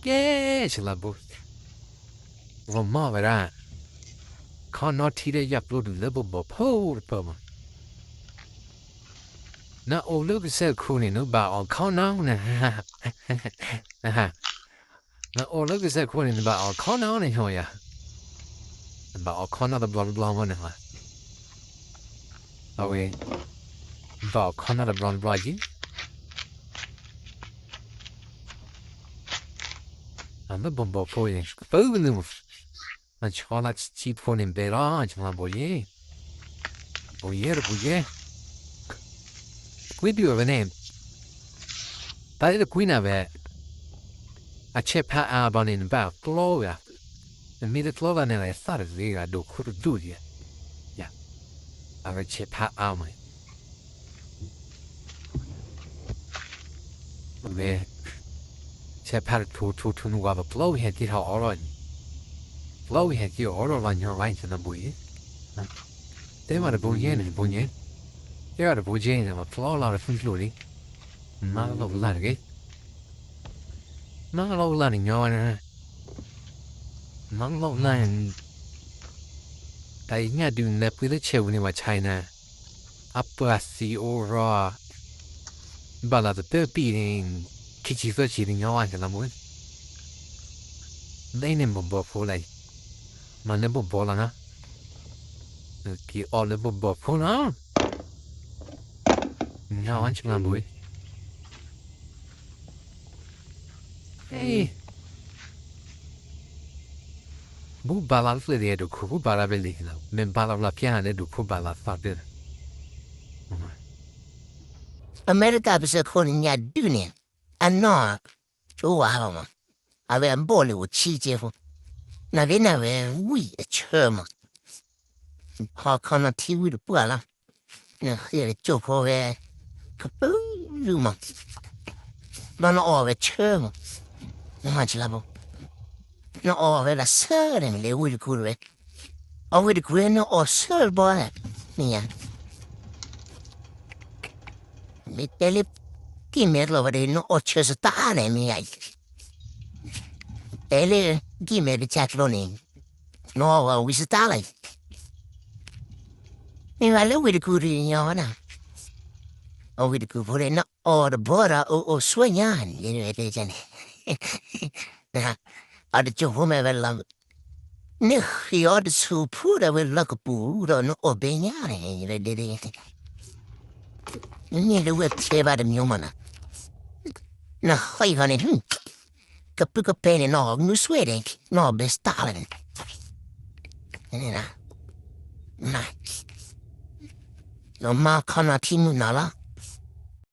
Yeah, she la bo. Roma vera. Cannot tire ya blood level bo po po. Na o look so cool no ba on con on. Na o look so cool in ba on con on in hoya. Ba on con the blood blonde one. Oh we. Ba con the blonde blood. And the bomb for you. Boom. And Charlotte's cheap phone in bed. Ah, my boy. Boy. We do have a name. But the queen of it. A chip hat album in about Gloria. And me the Gloria and I thought it was I could do it. Yeah. I have a chip hat album. We chip hat to know what a blow had did her all on. Blow had you all on your right in the boy. They were a bullion and bullion. They are a bullion and a floor lot of including. Not a little lag. Not a low landing, your honor. Not a low land. They not doing that with the children in China. Up a sea or raw. But the bird beating. Kitchy for cheating your aunt and the moon. They never bought for like. My nibble ball on her. Get all the book pull on. No, aren't you, my boy? Hey. Bu bala flede do ku bala beli na. Men bala la piano do ku bala fader. America bisa konin ya dunia. Ano, o hama. Ave ambole o chije fo. Na vena ve wi a chama. Ha kana tiwi de puala. Na hele chopo ve. Kapu luma. Mana o ve chama. Na chilabo. Na o ve la sere me le wi de kurve. O wi de kurve o sere bola. Nia. Mi tele Gimme det no ocho stare mi ai. Tele gimme de chatloni. No we stale. Mi vale we de curi nyona. O we de curi no o de bora o sueñan. Ye de jane. Na ad jo home vela. Ne io de su pura vela pura no o begnare ye de. Ni de web cheva de nyomana. Na hoi honey. Capuca pene no, nu sweding, no bestalen. Na. No ma kana timu nala.